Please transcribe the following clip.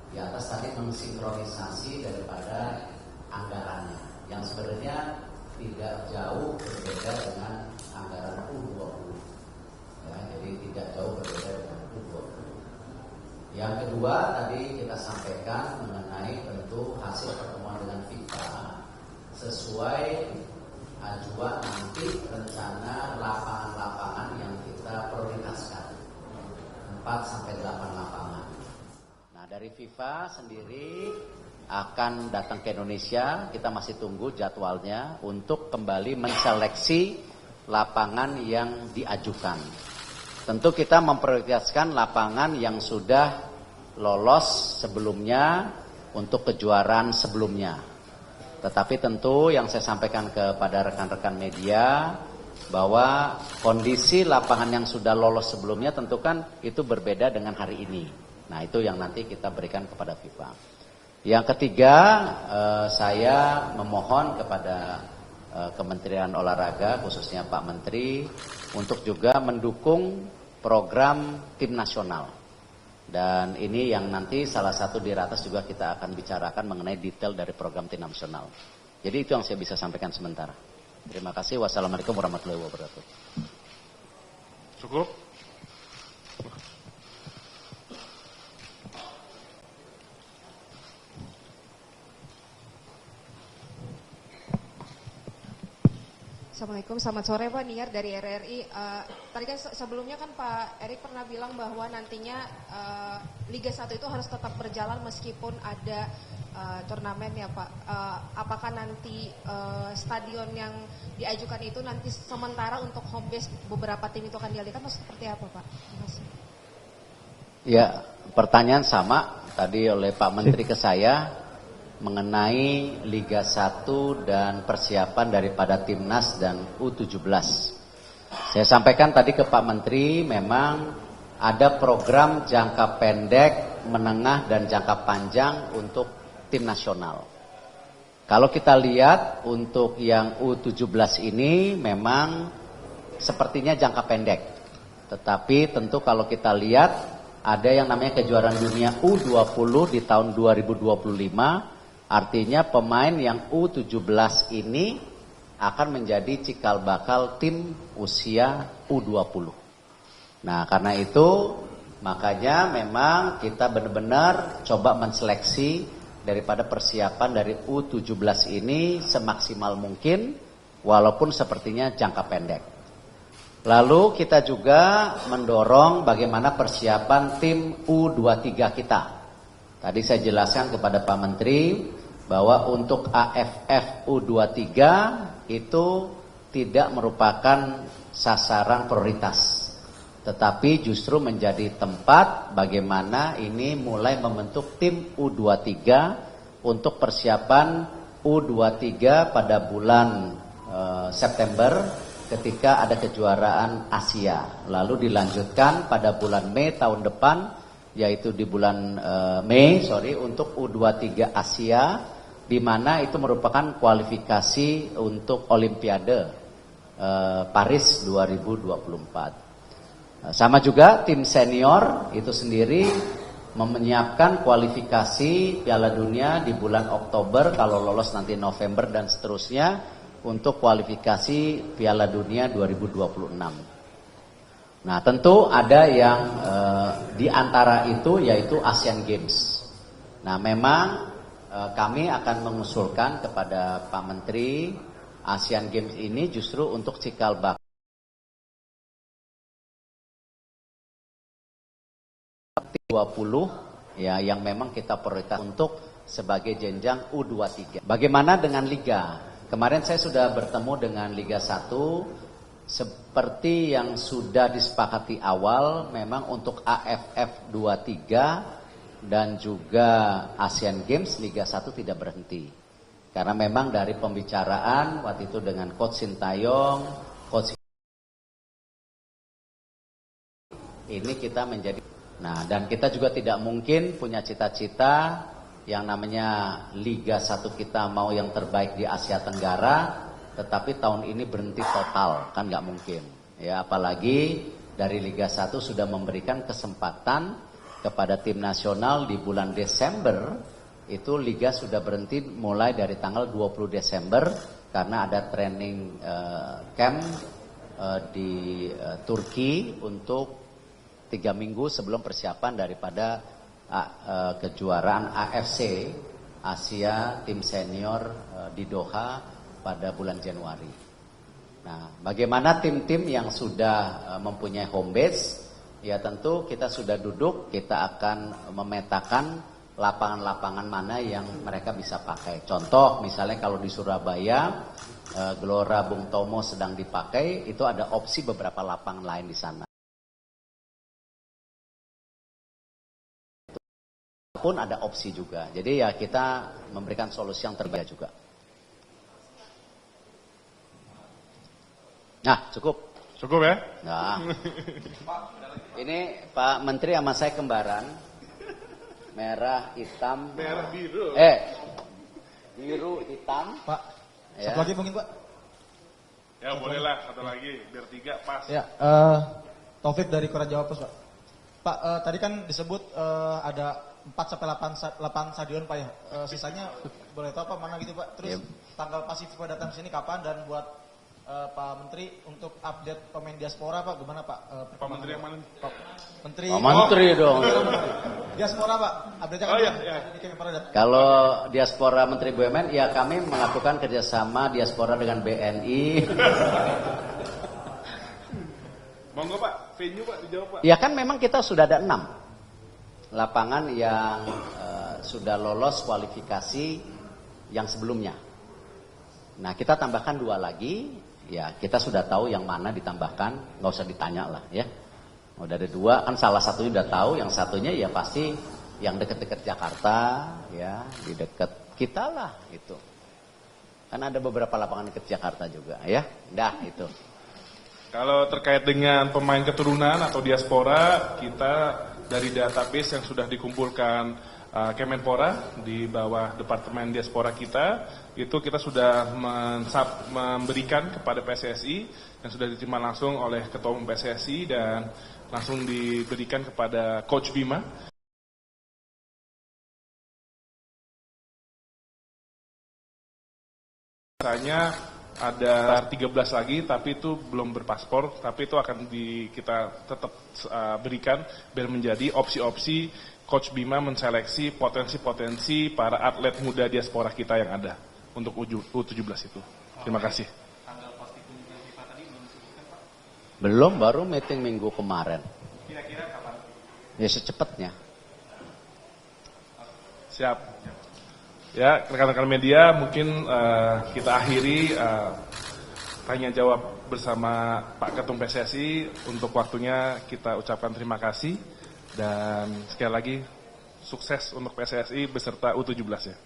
Di atas tadi mensinkronisasi daripada anggarannya yang sebenarnya tidak jauh berbeda dengan anggaran U20. Ya, jadi tidak jauh berbeda dengan U20. Yang kedua tadi kita sampaikan mengenai tentu hasil pertemuan dengan FIFA sesuai ajuan nanti rencana lapangan-lapangan yang kita prioritaskan 4-8 lapangan. Nah dari FIFA sendiri akan datang ke Indonesia, kita masih tunggu jadwalnya untuk kembali menseleksi lapangan yang diajukan. Tentu kita memprioritaskan lapangan yang sudah lolos sebelumnya untuk kejuaraan sebelumnya. Tetapi tentu yang saya sampaikan kepada rekan-rekan media bahwa kondisi lapangan yang sudah lolos sebelumnya tentu kan itu berbeda dengan hari ini. Nah itu yang nanti kita berikan kepada FIFA. Yang ketiga saya memohon kepada Kementerian Olahraga khususnya Pak Menteri untuk juga mendukung program tim nasional. Dan ini yang nanti salah satu di Ratas juga kita akan bicarakan mengenai detail dari program tim nasional. Jadi itu yang saya bisa sampaikan sementara. Terima kasih. Wassalamualaikum warahmatullahi wabarakatuh. Cukup. Assalamualaikum, selamat sore Pak Niar dari RRI. Tadi kan sebelumnya kan Pak Erik pernah bilang bahwa nantinya Liga 1 itu harus tetap berjalan meskipun ada turnamen ya Pak. Apakah nanti stadion yang diajukan itu nanti sementara untuk home base beberapa tim itu akan dialihkan atau seperti apa Pak? Terima kasih. Ya, pertanyaan sama tadi oleh Pak Menteri ke saya mengenai Liga 1 dan persiapan daripada Timnas dan U17. Saya sampaikan tadi ke Pak Menteri memang ada program jangka pendek, menengah dan jangka panjang untuk tim nasional. Kalau kita lihat untuk yang U17 ini memang sepertinya jangka pendek. Tetapi tentu kalau kita lihat ada yang namanya kejuaraan dunia U20 di tahun 2025. Artinya pemain yang U17 ini akan menjadi cikal bakal tim usia U20. Nah karena itu makanya memang kita benar-benar coba menseleksi daripada persiapan dari U17 ini semaksimal mungkin walaupun sepertinya jangka pendek. Lalu kita juga mendorong bagaimana persiapan tim U23 kita. Tadi saya jelaskan kepada Pak Menteri bahwa untuk AFF U23 itu tidak merupakan sasaran prioritas. Tetapi justru menjadi tempat bagaimana ini mulai membentuk tim U23 untuk persiapan U23 pada bulan September ketika ada kejuaraan Asia. Lalu dilanjutkan pada bulan Mei tahun depan yaitu di bulan Mei untuk U23 Asia di mana itu merupakan kualifikasi untuk Olimpiade Paris 2024. Sama juga tim senior itu sendiri menyiapkan kualifikasi Piala Dunia di bulan Oktober kalau lolos nanti November dan seterusnya untuk kualifikasi Piala Dunia 2026. Nah tentu ada yang di antara itu yaitu Asian Games. Nah memang kami akan mengusulkan kepada Pak Menteri Asian Games ini justru untuk cikal bakal 20 ya yang memang kita prioritas untuk sebagai jenjang U23. Bagaimana dengan Liga? Kemarin saya sudah bertemu dengan Liga 1 seperti yang sudah disepakati awal memang untuk AFF 23 dan juga Asian Games Liga 1 tidak berhenti. Karena memang dari pembicaraan waktu itu dengan Coach Sintayong, Coach ini kita menjadi. Nah, dan kita juga tidak mungkin punya cita-cita yang namanya Liga 1 kita mau yang terbaik di Asia Tenggara, tetapi tahun ini berhenti total, kan nggak mungkin. Ya, apalagi dari Liga 1 sudah memberikan kesempatan kepada tim nasional di bulan Desember, itu liga sudah berhenti mulai dari tanggal 20 Desember karena ada training camp di Turki untuk 3 minggu sebelum persiapan daripada kejuaraan AFC Asia tim senior di Doha pada bulan Januari. Nah, bagaimana tim-tim yang sudah mempunyai home base? Ya tentu kita sudah duduk, kita akan memetakan lapangan-lapangan mana yang mereka bisa pakai. Contoh misalnya kalau di Surabaya, Gelora Bung Tomo sedang dipakai, itu ada opsi beberapa lapangan lain di sana. Itu pun ada opsi juga. Jadi ya kita memberikan solusi yang terbaik juga. Nah, cukup. Cukup ya? Nah. Ini Pak Menteri sama saya kembaran. Merah, hitam. Merah, biru. Biru, hitam. Pak, Ya. satu lagi mungkin Pak. Ya bolehlah, satu lagi. Biar 3 pas. Ya, Taufik dari Koran Jawa Pos Pak. Pak, tadi kan disebut ada 4 sampai 8 stadion Pak ya. Sisanya boleh tahu Pak mana gitu Pak. Terus tanggal pasti FIFA datang sini kapan, dan buat Pak Menteri untuk update pemain diaspora Pak, gimana Pak? Pak Menteri yang mana? Pak Menteri. Pak Menteri dong. Diaspora Pak, update-nya kan? Oh iya, iya. Kalau diaspora Menteri BUMN, ya kami melakukan kerjasama diaspora dengan BNI. Monggo Pak, venue Pak dijawab Pak. Ya kan memang kita sudah ada 6 lapangan yang sudah lolos kualifikasi yang sebelumnya. Nah kita tambahkan 2 lagi. Ya kita sudah tahu yang mana ditambahkan, nggak usah ditanya lah ya. Udah ada 2, kan salah satunya udah tahu, yang satunya ya pasti yang deket-deket Jakarta, ya di deket kita lah itu. Kan ada beberapa lapangan deket Jakarta juga ya. Dah itu. Kalau terkait dengan pemain keturunan atau diaspora, kita dari database yang sudah dikumpulkan Kemenpora di bawah Departemen Diaspora kita, itu kita sudah memberikan kepada PSSI yang sudah diterima langsung oleh Ketua Umum PSSI dan langsung diberikan kepada Coach Bima. Misalnya ada 13 lagi, tapi itu belum berpaspor, tapi itu akan kita tetap berikan biar menjadi opsi-opsi Coach Bima menseleksi potensi-potensi para atlet muda diaspora kita yang ada untuk U17 itu. Terima kasih. Belum, baru meeting minggu kemarin. Kira-kira kapan? Ya secepatnya. Siap. Ya, rekan-rekan media, mungkin kita akhiri tanya jawab bersama Pak Ketum PSSI. Untuk waktunya kita ucapkan terima kasih dan sekali lagi sukses untuk PSSI beserta U17 ya.